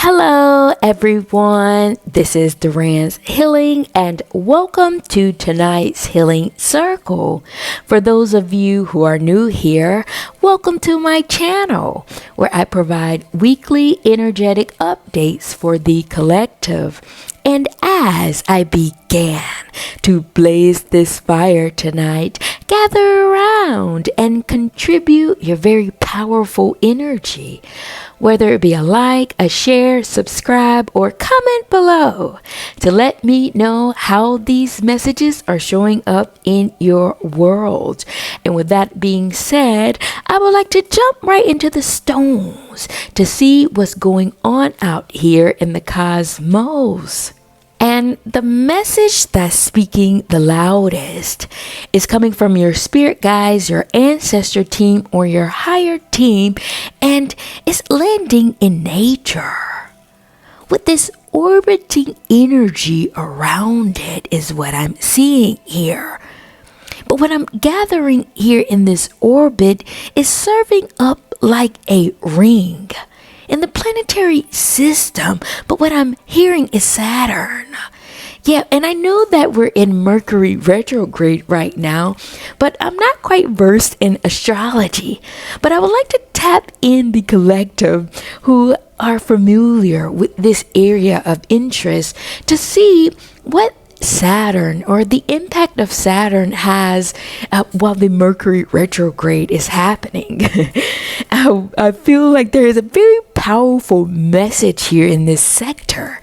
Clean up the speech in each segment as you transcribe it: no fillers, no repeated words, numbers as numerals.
Hello, everyone. This is Duran's Healing, and welcome to tonight's Healing Circle. For those of you who are new here, welcome to my channel, where I provide weekly energetic updates for the collective. And as I began to blaze this fire tonight, gather around and contribute your very powerful energy. Whether it be a like, a share, subscribe, or comment below to let me know how these messages are showing up in your world. And with that being said, I would like to jump right into the stones to see what's going on out here in the cosmos. And the message that's speaking the loudest is coming from your spirit guides, your ancestor team, or your higher team, and it's landing in nature. With this orbiting energy around it is what I'm seeing here. But what I'm gathering here in this orbit is serving up like a ring in the planetary system, but what I'm hearing is Saturn. Yeah, and I know that we're in Mercury retrograde right now, but I'm not quite versed in astrology. But I would like to tap in the collective who are familiar with this area of interest to see what Saturn or the impact of Saturn has while the Mercury retrograde is happening. I feel like there is a very powerful message here in this sector.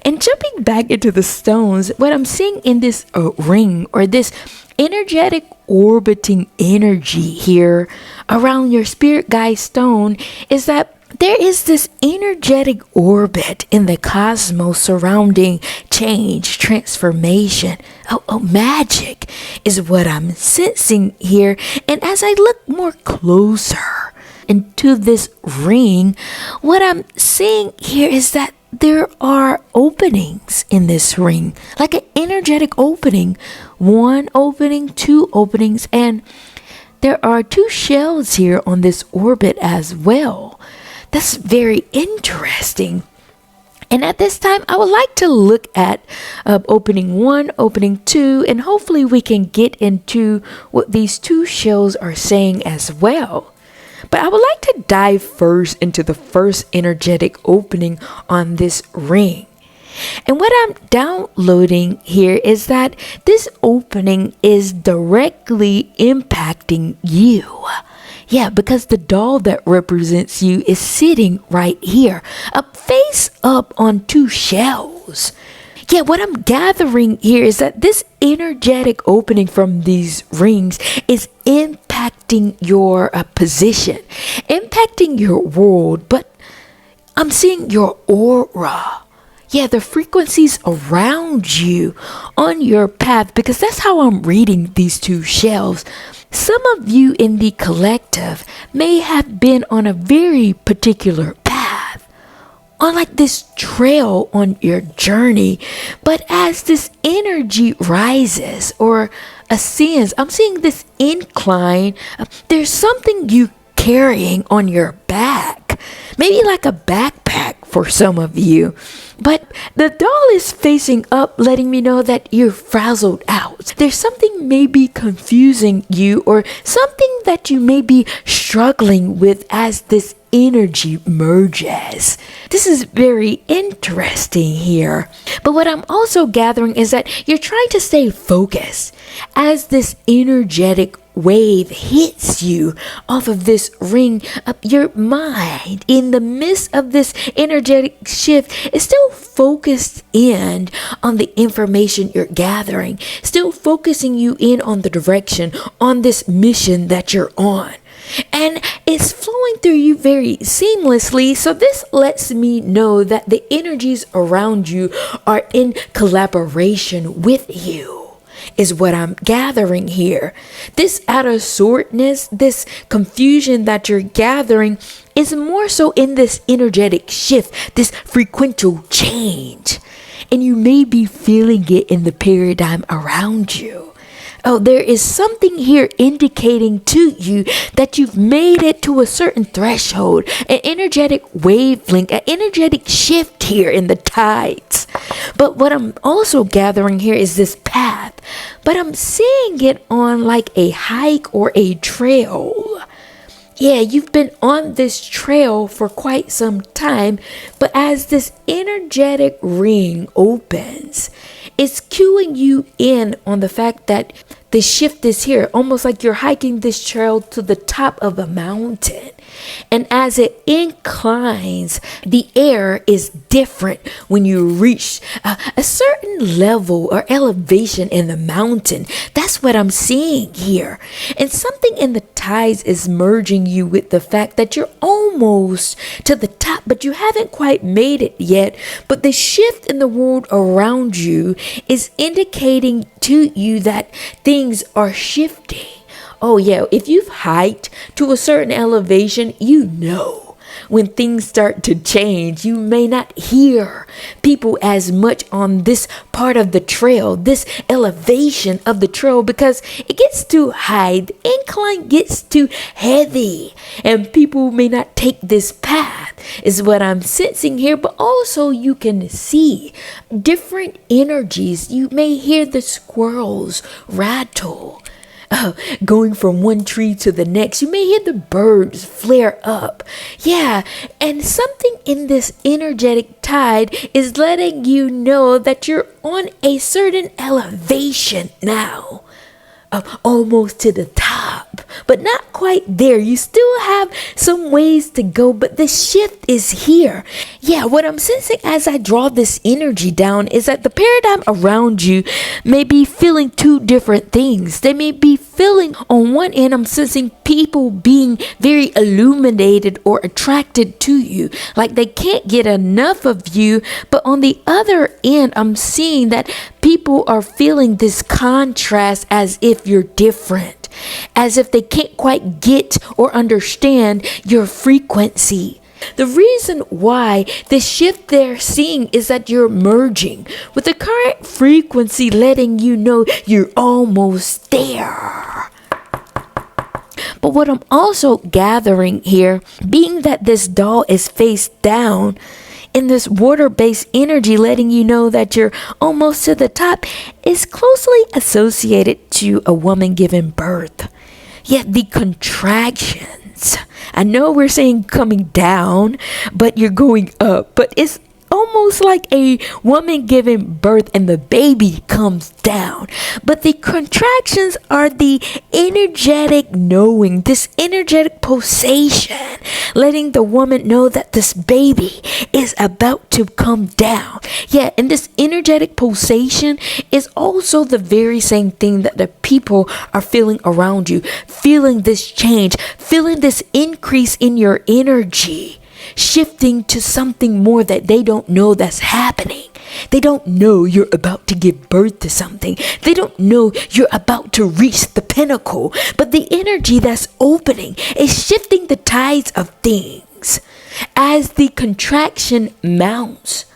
And jumping back into the stones, what I'm seeing in this ring or this energetic orbiting energy here around your spirit guide stone is that there is this energetic orbit in the cosmos surrounding change, transformation. Magic is what I'm sensing here. And as I look more closer into this ring, what I'm seeing here is that there are openings in this ring, like an energetic opening, one opening, two openings, and there are two shells here on this orbit as well. That's very interesting. And at this time, I would like to look at opening one, opening two, and hopefully we can get into what these two shells are saying as well. But I would like to dive first into the first energetic opening on this ring. And what I'm downloading here is that this opening is directly impacting you. Yeah, because the doll that represents you is sitting right here, face up on two shells. Yeah, what I'm gathering here is that this energetic opening from these rings is impacting your position, impacting your world, but I'm seeing your aura. Yeah, the frequencies around you on your path, because that's how I'm reading these two shelves. Some of you in the collective may have been on a very particular path, on like this trail on your journey. But as this energy rises or ascends, I'm seeing this incline. There's something you carrying on your back, maybe like a backpack for some of you. But the doll is facing up, letting me know that you're frazzled out. There's something maybe confusing you or something that you may be struggling with as this energy merges. This is very interesting here. But what I'm also gathering is that you're trying to stay focused as this energetic wave hits you off of this ring. Your mind in the midst of this energetic shift is still focused in on the information you're gathering, still focusing you in on the direction, on this mission that you're on. And it's flowing through you very seamlessly. So this lets me know that the energies around you are in collaboration with you, is what I'm gathering here. This out of sortness, this confusion that you're gathering is more so in this energetic shift, this frequencial change. And you may be feeling it in the paradigm around you. Oh, there is something here indicating to you that you've made it to a certain threshold, an energetic wavelength, an energetic shift here in the tides. But what I'm also gathering here is this path, but I'm seeing it on like a hike or a trail. Yeah, you've been on this trail for quite some time, but as this energetic ring opens, it's cueing you in on the fact that the shift is here, almost like you're hiking this trail to the top of a mountain. And as it inclines, the air is different when you reach a certain level or elevation in the mountain. That's what I'm seeing here. And something in the tides is merging you with the fact that you're almost to the top, but you haven't quite made it yet. But the shift in the world around you is indicating to you that things are shifting. Oh yeah, if you've hiked to a certain elevation, you know when things start to change. You may not hear people as much on this part of the trail, this elevation of the trail, because it gets too high, the incline gets too heavy, and people may not take this path, is what I'm sensing here. But also you can see different energies. You may hear the squirrels rattle, going from one tree to the next. You may hear the birds flare up. Yeah, and something in this energetic tide is letting you know that you're on a certain elevation now. Almost to the top, but not quite there. You still have some ways to go, but the shift is here. Yeah, what I'm sensing as I draw this energy down is that the paradigm around you may be feeling two different things. They may be feeling, on one end, I'm sensing people being very illuminated or attracted to you, like they can't get enough of you. But on the other end, I'm seeing that people are feeling this contrast, as if you're different, as if they can't quite get or understand your frequency. The reason why the shift they're seeing is that you're merging with the current frequency, letting you know you're almost there. But what I'm also gathering here, being that this doll is face down, in this water-based energy, letting you know that you're almost to the top, is closely associated to a woman giving birth. Yet the contractions, I know we're saying coming down, but you're going up, but it's almost like a woman giving birth and the baby comes down. But the contractions are the energetic knowing, this energetic pulsation, letting the woman know that this baby is about to come down. Yeah, and this energetic pulsation is also the very same thing that the people are feeling around you, feeling this change, feeling this increase in your energy, shifting to something more that they don't know that's happening. They don't know you're about to give birth to something. They don't know you're about to reach the pinnacle. But the energy that's opening is shifting the tides of things. As the contraction mounts,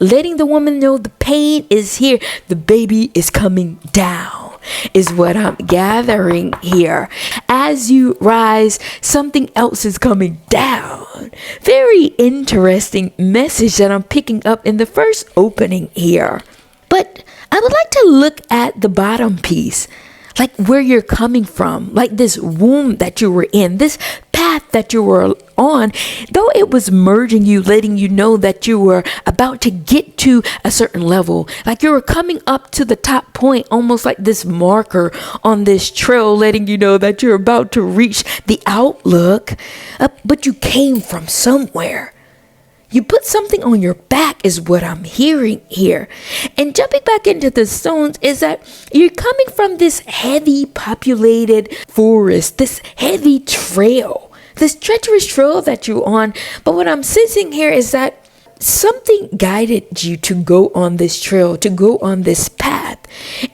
letting the woman know the pain is here, the baby is coming down, is what I'm gathering here. As you rise, something else is coming down. Very interesting message that I'm picking up in the first opening here. But I would like to look at the bottom piece, like where you're coming from, like this womb that you were in, this path that you were on. Though it was merging you, letting you know that you were about to get to a certain level, like you were coming up to the top point, almost like this marker on this trail, letting you know that you're about to reach the outlook. But you came from somewhere. You put something on your back, is what I'm hearing here. And jumping back into the stones is that you're coming from this heavy populated forest, this heavy trail, this treacherous trail that you're on. But what I'm sensing here is that something guided you to go on this trail, to go on this path.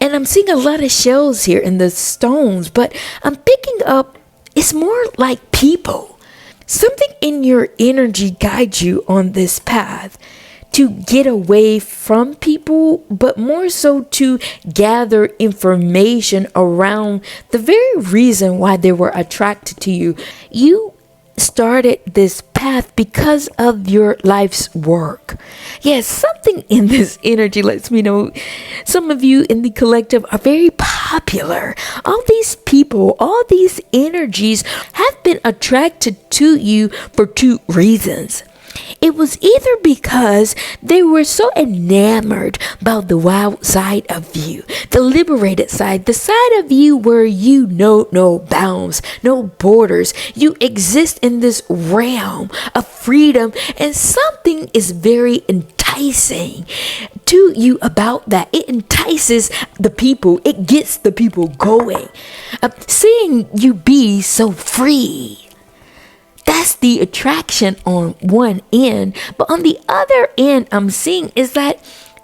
And I'm seeing a lot of shells here in the stones, but I'm picking up, it's more like people. Something in your energy guides you on this path, to get away from people, but more so to gather information around the very reason why they were attracted to you. You started this path because of your life's work. Yes, something in this energy lets me know some of you in the collective are very popular. All these people, all these energies have been attracted to you for two reasons. It was either because they were so enamored about the wild side of you, the liberated side, the side of you where you know no bounds, no borders. You exist in this realm of freedom, and something is very enticing to you about that. It entices the people, it gets the people going. Seeing you be so free. That's the attraction on one end. But on the other end, I'm seeing is that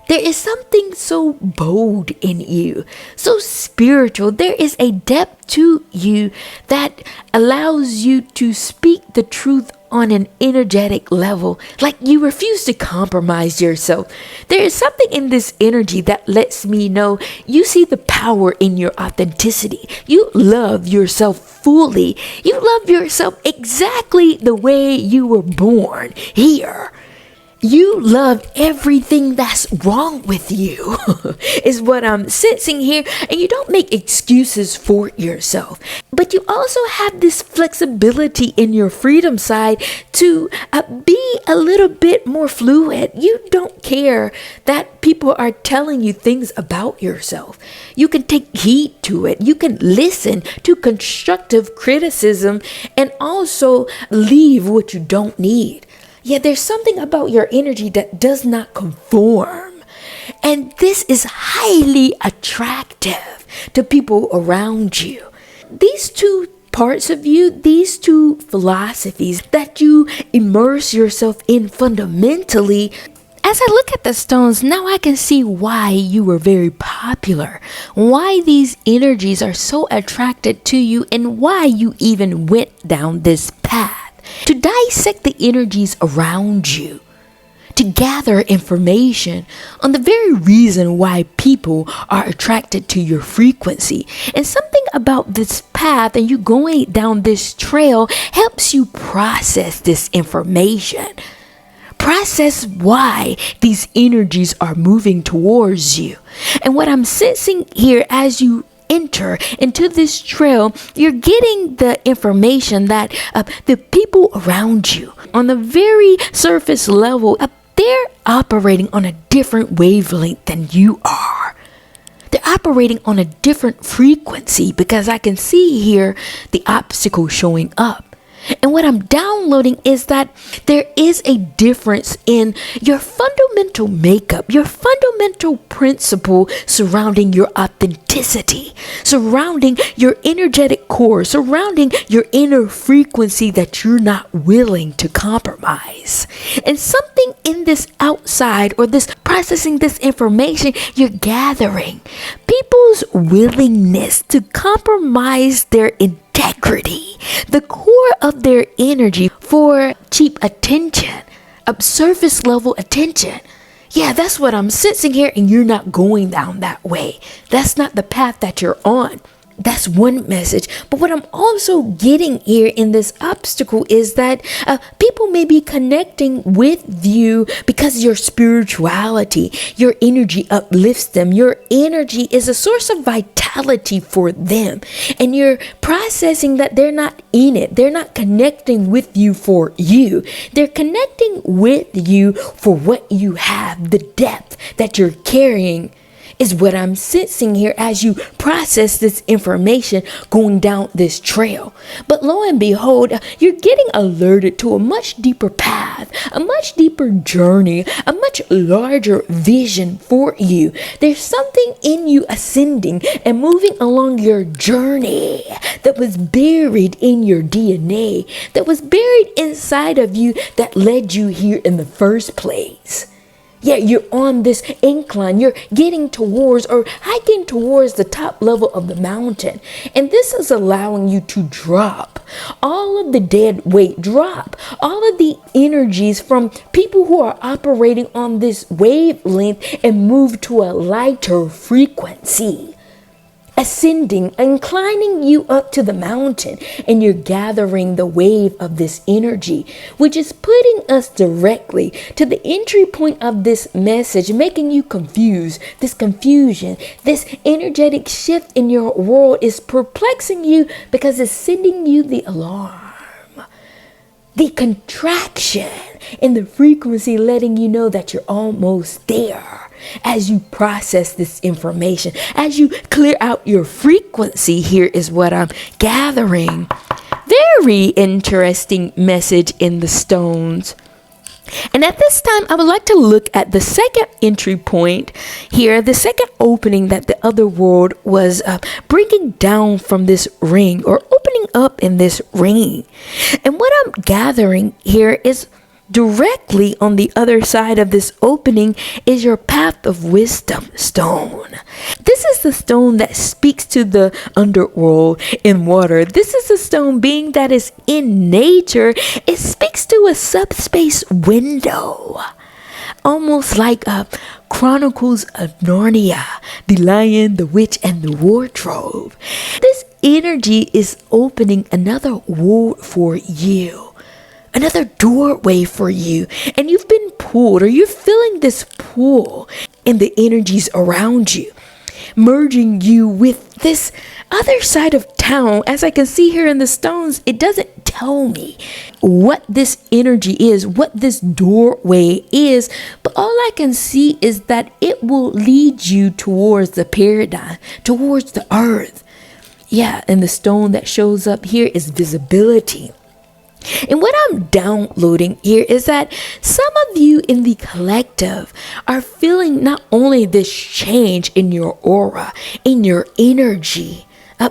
there is something so bold in you, so spiritual. There is a depth to you that allows you to speak the truth on an energetic level, like you refuse to compromise yourself. There is something in this energy that lets me know you see the power in your authenticity. You love yourself fully. You love yourself exactly the way you were born here. You love everything that's wrong with you is what I'm sensing here. And you don't make excuses for yourself. But you also have this flexibility in your freedom side to be a little bit more fluid. You don't care that people are telling you things about yourself. You can take heed to it. You can listen to constructive criticism and also leave what you don't need. Yeah, there's something about your energy that does not conform. And this is highly attractive to people around you. These two parts of you, these two philosophies that you immerse yourself in fundamentally. As I look at the stones, now I can see why you were very popular, why these energies are so attracted to you, and why you even went down this path. To dissect the energies around you, to gather information on the very reason why people are attracted to your frequency. And something about this path and you going down this trail helps you process this information. Process why these energies are moving towards you. And what I'm sensing here as you enter into this trail, you're getting the information that the people around you on the very surface level, they're operating on a different wavelength than you are. They're operating on a different frequency because I can see here the obstacle showing up. And what I'm downloading is that there is a difference in your fundamental makeup, your fundamental principle surrounding your authenticity, surrounding your energetic core, surrounding your inner frequency that you're not willing to compromise. And something in this outside or this processing this information you're gathering, people's willingness to compromise their integrity, the core of their energy for cheap attention, surface level attention. Yeah, that's what I'm sensing here, and you're not going down that way. That's not the path that you're on. That's one message. But what I'm also getting here in this obstacle is that people may be connecting with you because your spirituality, your energy uplifts them. Your energy is a source of vitality for them. And you're processing that they're not in it. They're not connecting with you for you. They're connecting with you for what you have, the depth that you're carrying. Is what I'm sensing here as you process this information going down this trail. But lo and behold, you're getting alerted to a much deeper path, a much deeper journey, a much larger vision for you. There's something in you ascending and moving along your journey that was buried in your DNA, that was buried inside of you that led you here in the first place. Yeah, you're on this incline. You're getting towards or hiking towards the top level of the mountain. And this is allowing you to drop all of the dead weight, drop all of the energies from people who are operating on this wavelength and move to a lighter frequency. Ascending, inclining you up to the mountain, and you're gathering the wave of this energy, which is putting us directly to the entry point of this message, making you confused. This confusion, this energetic shift in your world is perplexing you because it's sending you the alarm. The contraction in the frequency, letting you know that you're almost there. As you process this information, as you clear out your frequency, here is what I'm gathering. Very interesting message in the stones. And at this time, I would like to look at the second entry point here, the second opening that the other world was bringing down from this ring, or opening up in this ring. And what I'm gathering here is directly on the other side of this opening is your path of wisdom stone. This is the stone that speaks to the underworld in water. This is a stone being that is in nature. It speaks to a subspace window. Almost like Chronicles of Narnia, the lion, the witch, and the wardrobe. This energy is opening another world for you. Another doorway for you, and you've been pulled, or you're feeling this pull in the energies around you, merging you with this other side of town. As I can see here in the stones, it doesn't tell me what this energy is, what this doorway is, but all I can see is that it will lead you towards the paradigm, towards the earth. Yeah, and the stone that shows up here is visibility. And what I'm downloading here is that some of you in the collective are feeling not only this change in your aura, in your energy,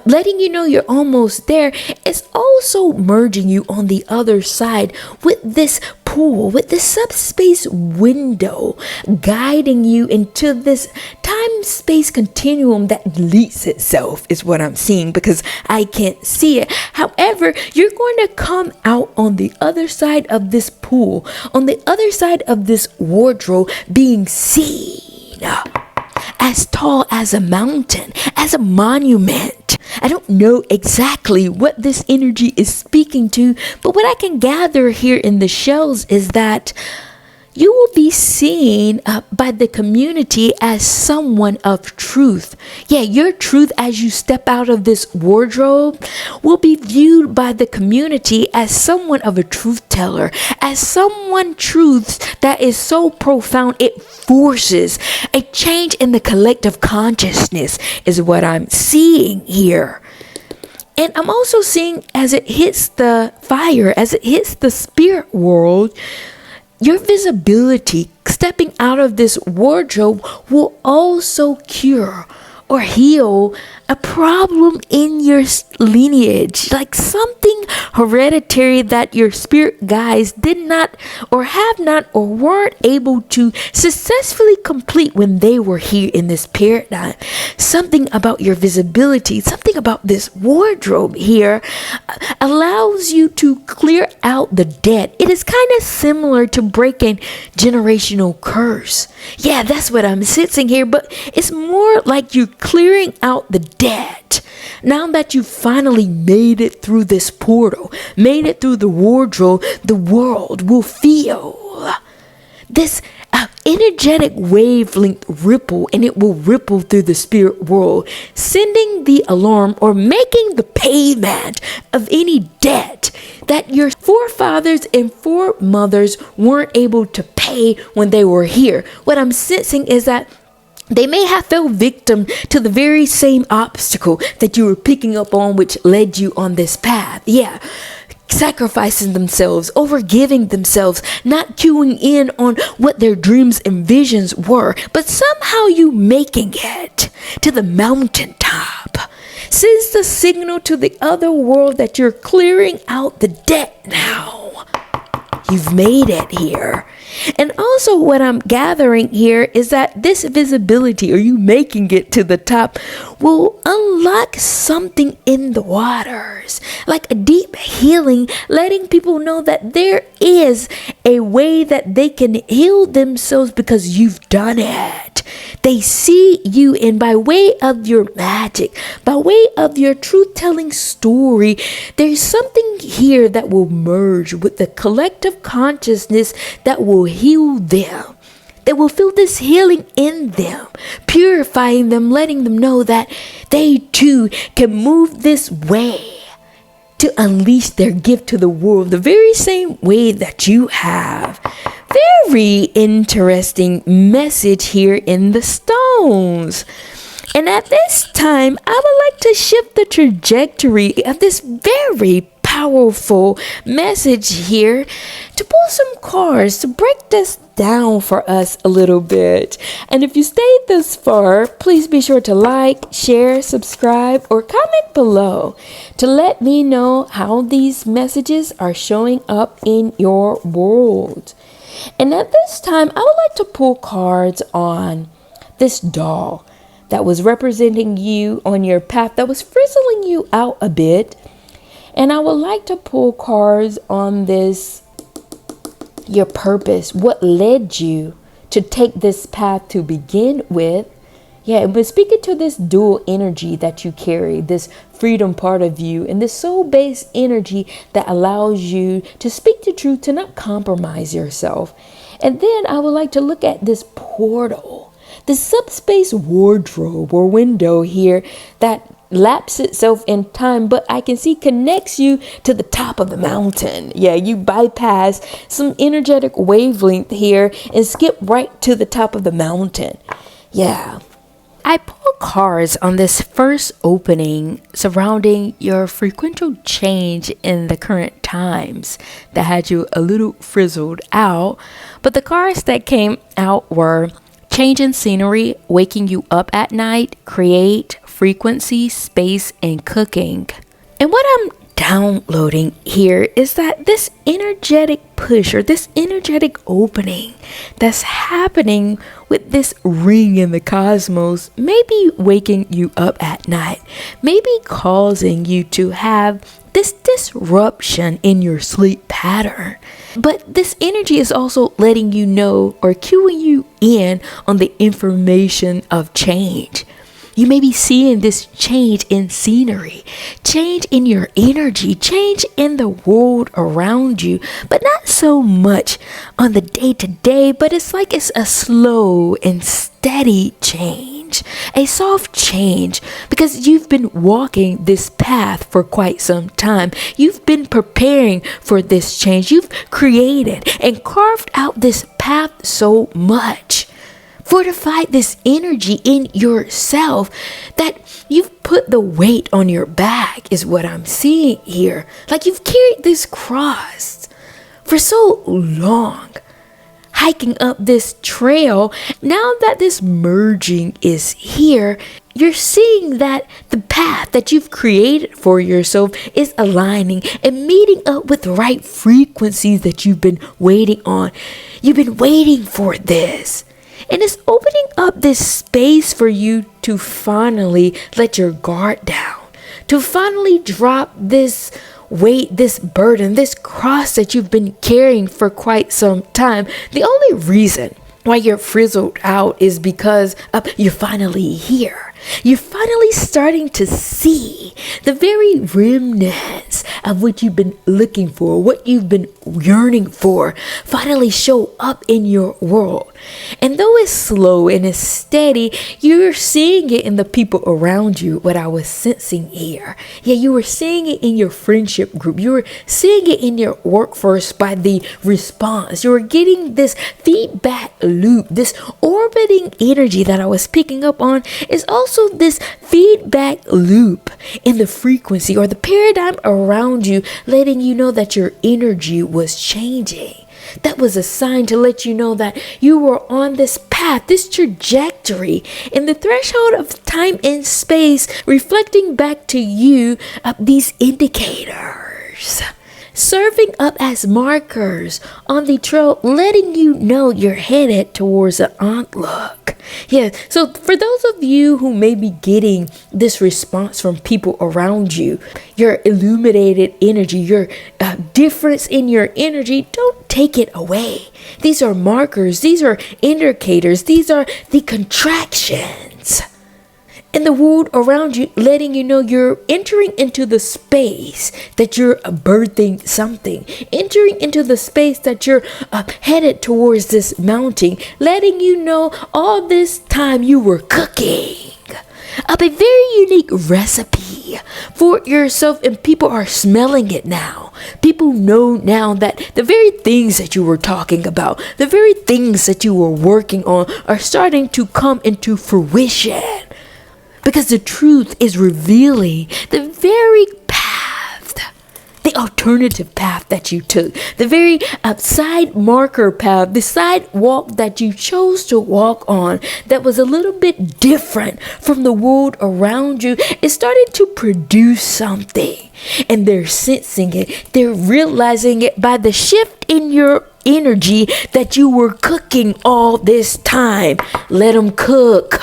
letting you know you're almost there, it's also merging you on the other side with this pool, with this subspace window, guiding you into this time-space continuum that deletes itself, is what I'm seeing, because I can't see it. However, you're going to come out on the other side of this pool, on the other side of this wardrobe, being seen as tall as a mountain, as a monument. I don't know exactly what this energy is speaking to, but what I can gather here in the shells is that you will be seen by the community as someone of truth. Yeah, your truth as you step out of this wardrobe will be viewed by the community as someone of a truth teller, as someone truth that is so profound it forces a change in the collective consciousness, is what I'm seeing here. And I'm also seeing, as it hits the fire, as it hits the spirit world, your visibility stepping out of this wardrobe will also cure or heal a problem in your lineage, like something hereditary that your spirit guides did not or have not or weren't able to successfully complete when they were here in this paradigm. Something about your visibility, something about this wardrobe here allows you to clear out the debt. It is kind of similar to breaking generational curse. Yeah, that's what I'm sensing here, but it's more like you're clearing out the debt. Now that you finally made it through this portal, made it through the wardrobe, the world will feel this energetic wavelength ripple, and it will ripple through the spirit world, sending the alarm or making the payment of any debt that your forefathers and foremothers weren't able to pay when they were here. What I'm sensing is that they may have fell victim to the very same obstacle that you were picking up on, which led you on this path. Yeah. Sacrificing themselves, overgiving themselves, not cueing in on what their dreams and visions were, but somehow you making it to the mountaintop sends the signal to the other world that you're clearing out the debt now. You've made it here. And also what I'm gathering here is that this visibility, or you making it to the top, will unlock something in the waters, like a deep healing, letting people know that there is a way that they can heal themselves because you've done it. They see you, and by way of your magic, by way of your truth-telling story, there's something here that will merge with the collective consciousness that will heal them. They will feel this healing in them, purifying them, letting them know that they too can move this way to unleash their gift to the world the very same way that you have. Very interesting message here in the stones. And at this time, I would like to shift the trajectory of this very powerful message here to pull some cards to break this down for us a little bit. And if you stayed this far, please be sure to like, share, subscribe, or comment below to let me know how these messages are showing up in your world. And at this time, I would like to pull cards on this doll that was representing you on your path, that was frizzling you out a bit. And I would like to pull cards on this, your purpose, what led you to take this path to begin with. Yeah, it was speaking to this dual energy that you carry, this freedom part of you, and this soul-based energy that allows you to speak the truth, to not compromise yourself. And then I would like to look at this portal, the subspace wardrobe or window here that lapses itself in time, but I can see connects you to the top of the mountain. Yeah, you bypass some energetic wavelength here and skip right to the top of the mountain. Yeah. I pull cards on this first opening surrounding your frequencial change in the current times that had you a little frizzled out. But the cards that came out were change in scenery, waking you up at night, create, frequency, space, and cooking. And what I'm downloading here is that this energetic push, or this energetic opening that's happening with this ring in the cosmos, may be waking you up at night, maybe causing you to have this disruption in your sleep pattern. But this energy is also letting you know, or cueing you in on the information of change. You may be seeing this change in scenery, change in your energy, change in the world around you, but not so much on the day-to-day, but it's like it's a slow and steady change, a soft change, because you've been walking this path for quite some time. You've been preparing for this change. You've created and carved out this path so much. Fortified this energy in yourself that you've put the weight on your back, is what I'm seeing here. Like you've carried this cross for so long, hiking up this trail. Now that this merging is here, you're seeing that the path that you've created for yourself is aligning and meeting up with the right frequencies that you've been waiting on. You've been waiting for this. And it's opening up this space for you to finally let your guard down, to finally drop this weight, this burden, this cross that you've been carrying for quite some time. The only reason why you're frizzled out is because you're finally here. You're finally starting to see the very remnants of what you've been looking for, what you've been yearning for, finally show up in your world. And though it's slow and it's steady, you're seeing it in the people around you, what I was sensing here. Yeah, you were seeing it in your friendship group. You were seeing it in your workforce by the response. You were getting this feedback loop, this orbiting energy that I was picking up on is also this feedback loop in the frequency or the paradigm around you, letting you know that your energy was changing. That was a sign to let you know that you were on this path, this trajectory, in the threshold of time and space, reflecting back to you these indicators. serving up as markers on the trail, letting you know you're headed towards an outlook. Yeah, so for those of you who may be getting this response from people around you, your illuminated energy, your difference in your energy, don't take it away. These are markers, these are indicators, these are the contractions in the world around you, letting you know you're entering into the space that you're birthing something, entering into the space that you're headed towards this mountain, letting you know all this time you were cooking up a very unique recipe for yourself, and people are smelling it now. People know now that the very things that you were talking about, the very things that you were working on are starting to come into fruition. Because the truth is revealing the very path, the alternative path that you took, the very side marker path, the sidewalk that you chose to walk on that was a little bit different from the world around you, is starting to produce something. And they're sensing it. They're realizing it by the shift in your energy that you were cooking all this time. Let them cook.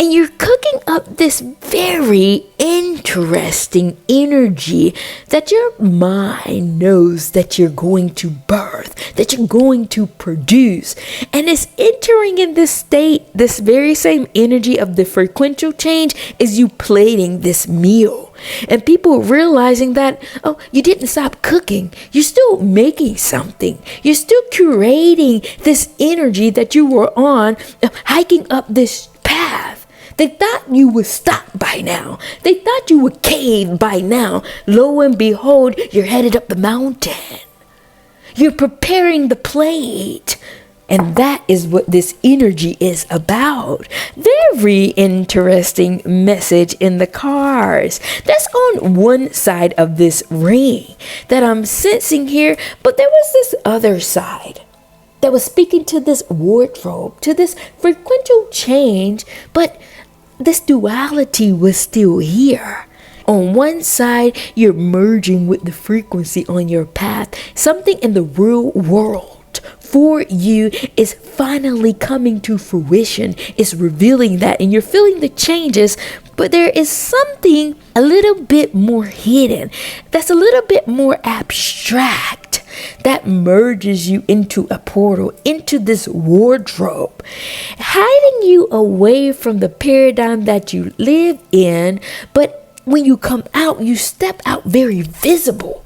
And you're cooking up this very interesting energy that your mind knows that you're going to birth, that you're going to produce. And it's entering in this state, this very same energy of the frequencial change is you plating this meal. And people realizing that, oh, you didn't stop cooking. You're still making something. You're still curating this energy that you were on, hiking up this path. They thought you would stop by now. They thought you would cave by now. Lo and behold, you're headed up the mountain. You're preparing the plate. And that is what this energy is about. Very interesting message in the cards. That's on one side of this ring that I'm sensing here. But there was this other side that was speaking to this wardrobe, to this frequential change. But this duality was still here. On one side, you're merging with the frequency on your path. Something in the real world for you is finally coming to fruition. It's revealing that, and you're feeling the changes. But there is something a little bit more hidden, that's a little bit more abstract, that merges you into a portal, into this wardrobe, hiding you away from the paradigm that you live in. But when you come out, you step out very visible.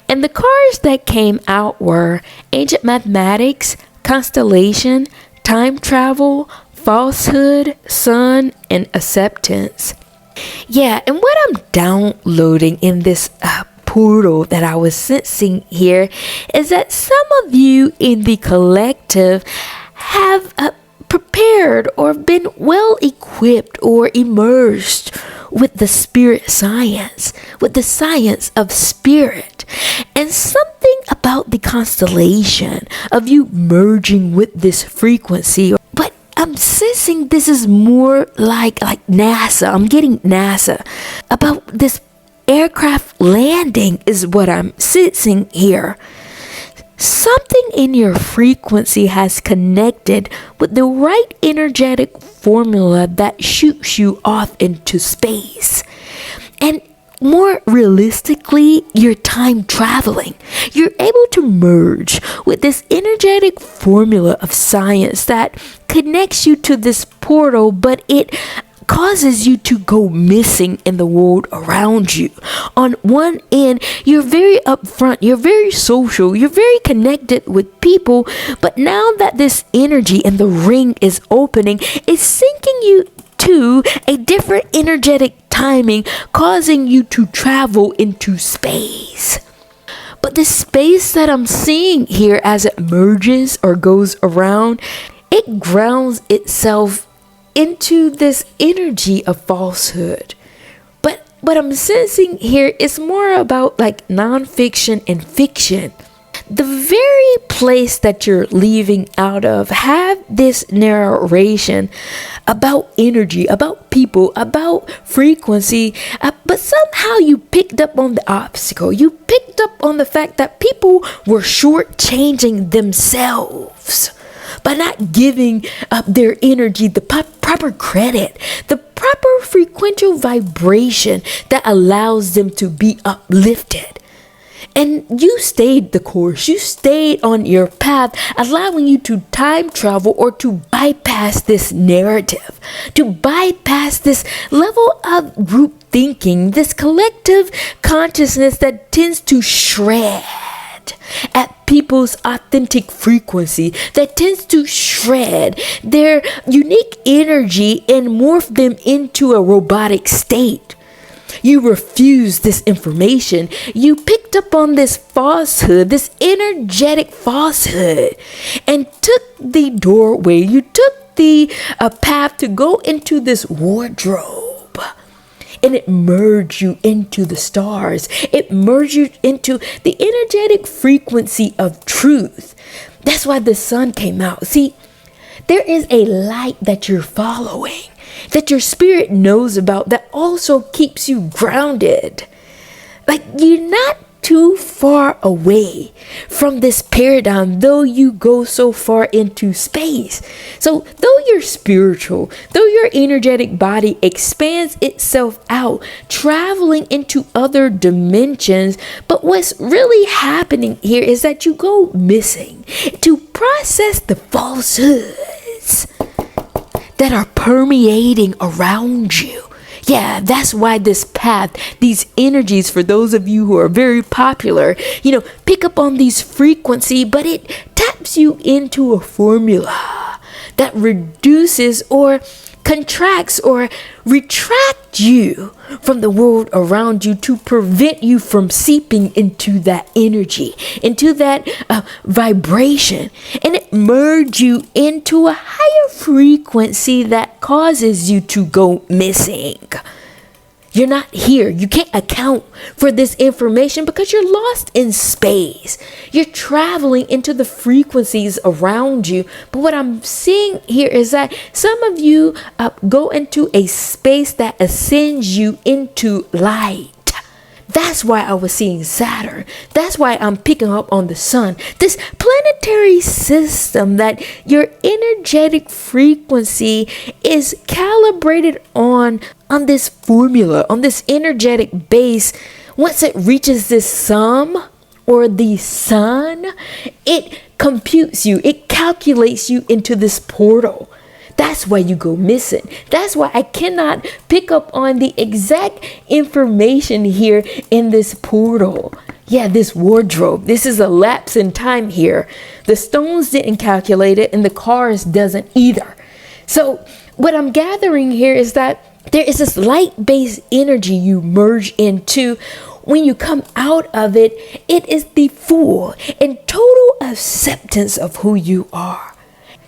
And the cards that came out were ancient mathematics, constellation, time travel, falsehood, sun, and acceptance. Yeah, and what I'm downloading in this portal that I was sensing here is that some of you in the collective have prepared or been well equipped or immersed with the spirit science, with the science of spirit. And something about the constellation of you merging with this frequency. But I'm sensing this is more like NASA. I'm getting NASA about this aircraft landing is what I'm sensing here. Something in your frequency has connected with the right energetic formula that shoots you off into space. And more realistically, you're time traveling. You're able to merge with this energetic formula of science that connects you to this portal, but it causes you to go missing in the world around you. On one end, you're very upfront, you're very social, you're very connected with people, but now that this energy and the ring is opening, it's sinking you to a different energetic timing, causing you to travel into space. But the space that I'm seeing here as it merges or goes around, it grounds itself into this energy of falsehood. But what I'm sensing here is more about like nonfiction and fiction. the very place that you're leaving out of have this narration about energy, about people, about frequency, but somehow you picked up on the obstacle. You picked up on the fact that people were shortchanging themselves by not giving up their energy the proper credit, the proper frequential vibration that allows them to be uplifted. And you stayed the course. You stayed on your path, allowing you to time travel or to bypass this narrative, to bypass this level of group thinking, this collective consciousness that tends to shred at people's authentic frequency, that tends to shred their unique energy and morph them into a robotic state. You refused this information. You picked up on this falsehood, this energetic falsehood, and took the doorway. You took the path to go into this wardrobe. And it merged you into the stars. It merged you into the energetic frequency of truth. That's why the sun came out. See, there is a light that you're following, that your spirit knows about, that also keeps you grounded. Like, you're not too far away from this paradigm, though you go so far into space. So though you're spiritual, though your energetic body expands itself out, traveling into other dimensions, but what's really happening here is that you go missing to process the falsehoods that are permeating around you. Yeah, that's why this path, these energies, for those of you who are very popular, pick up on these frequency, but it taps you into a formula that reduces or contracts or retract you from the world around you to prevent you from seeping into that energy, into that vibration, and it merges you into a higher frequency that causes you to go missing. You're not here. You can't account for this information because you're lost in space. You're traveling into the frequencies around you. But what I'm seeing here is that some of you go into a space that ascends you into light. That's why I was seeing Saturn. That's why I'm picking up on the sun. This planetary system that your energetic frequency is calibrated on this formula, on this energetic base. Once it reaches this sum or the sun, it computes you. It calculates you into this portal. That's why you go missing. That's why I cannot pick up on the exact information here in this portal. Yeah, this wardrobe. This is a lapse in time here. The stones didn't calculate it and the cars doesn't either. So what I'm gathering here is that there is this light-based energy you merge into. When you come out of it, it is the full and total acceptance of who you are.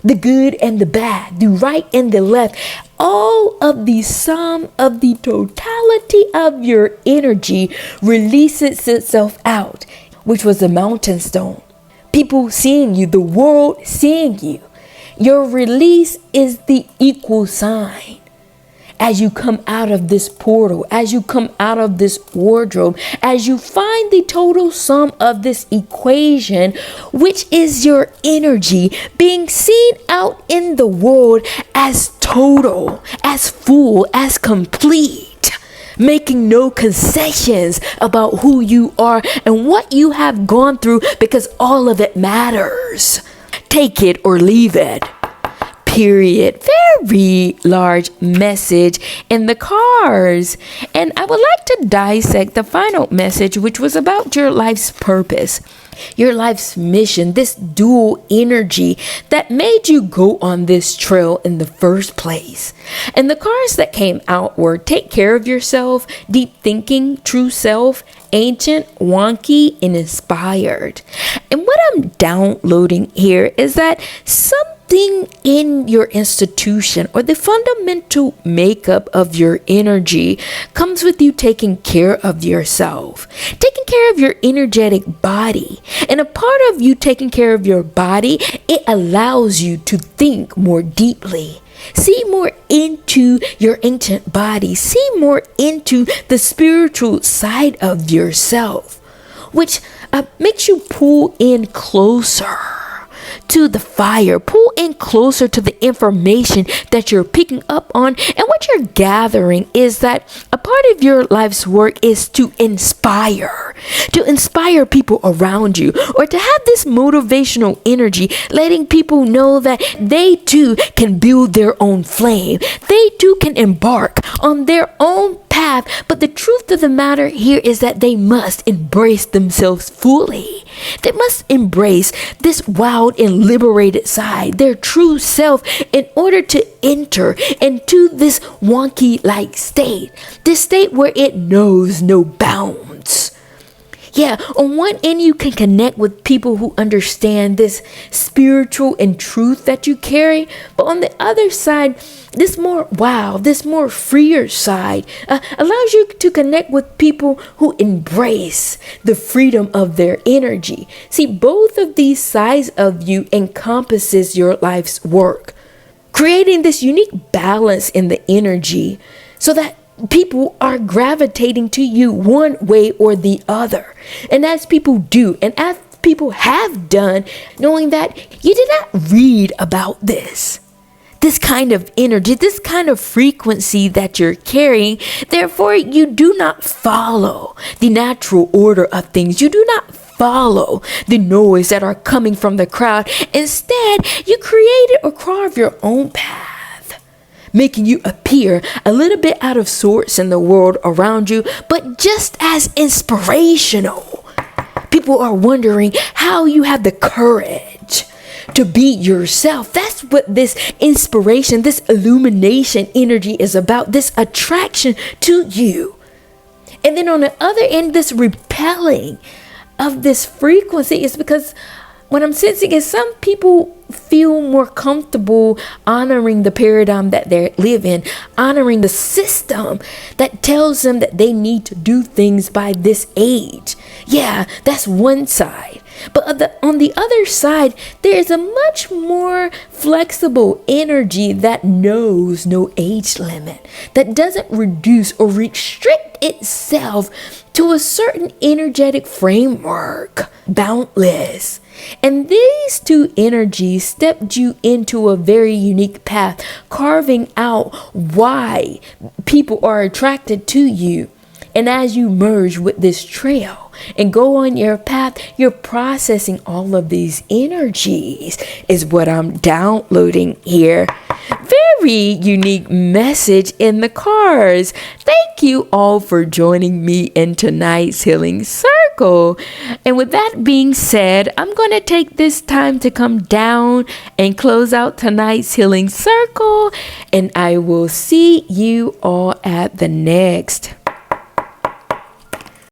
The good and the bad, the right and the left, all of the sum of the totality of your energy releases itself out, which was the mountain stone. People seeing you, the world seeing you. Your release is the equal sign. As you come out of this portal, as you come out of this wardrobe, as you find the total sum of this equation, which is your energy being seen out in the world as total, as full, as complete, making no concessions about who you are and what you have gone through, because all of it matters. Take it or leave it. Period. Very large message in the cars. And I would like to dissect the final message, which was about your life's purpose, your life's mission, this dual energy that made you go on this trail in the first place. And the cards that came out were take care of yourself, deep thinking, true self, ancient, wonky, and inspired. And what I'm downloading here is that something thing in your institution or the fundamental makeup of your energy comes with you taking care of yourself, taking care of your energetic body. And a part of you taking care of your body, it allows you to think more deeply. See more into your ancient body. See more into the spiritual side of yourself, which makes you pull in closer to the fire, pull in closer to the information that you're picking up on. And what you're gathering is that a part of your life's work is to inspire people around you, or to have this motivational energy, letting people know that they too can build their own flame. They too can embark on their own path. But the truth of the matter here is that they must embrace themselves fully. They must embrace this wild and liberated side, their true self, in order to enter into this wonky like state, this state where it knows no bounds. Yeah, on one end, you can connect with people who understand this spiritual and truth that you carry. But on the other side, this more wild, this more freer side allows you to connect with people who embrace the freedom of their energy. See, both of these sides of you encompasses your life's work, creating this unique balance in the energy so that people are gravitating to you one way or the other. And as people do, and as people have done, knowing that you did not read about this kind of energy, this kind of frequency that you're carrying, therefore you do not follow the natural order of things. You do not follow the noise that are coming from the crowd. Instead, you created or carve your own path, making you appear a little bit out of sorts in the world around you, but just as inspirational. People are wondering how you have the courage to be yourself. That's what this inspiration, this illumination energy is about, this attraction to you. And then on the other end, this repelling of this frequency is because what I'm sensing is some people feel more comfortable honoring the paradigm that they live in, honoring the system that tells them that they need to do things by this age. Yeah, that's one side. But on the other side, there is a much more flexible energy that knows no age limit, that doesn't reduce or restrict itself to a certain energetic framework, boundless. And these two energies stepped you into a very unique path, carving out why people are attracted to you. And as you merge with this trail and go on your path, you're processing all of these energies, is what I'm downloading here. Very unique message in the cards. Thank you all for joining me in tonight's healing circle. And with that being said, I'm going to take this time to come down and close out tonight's healing circle. And I will see you all at the next.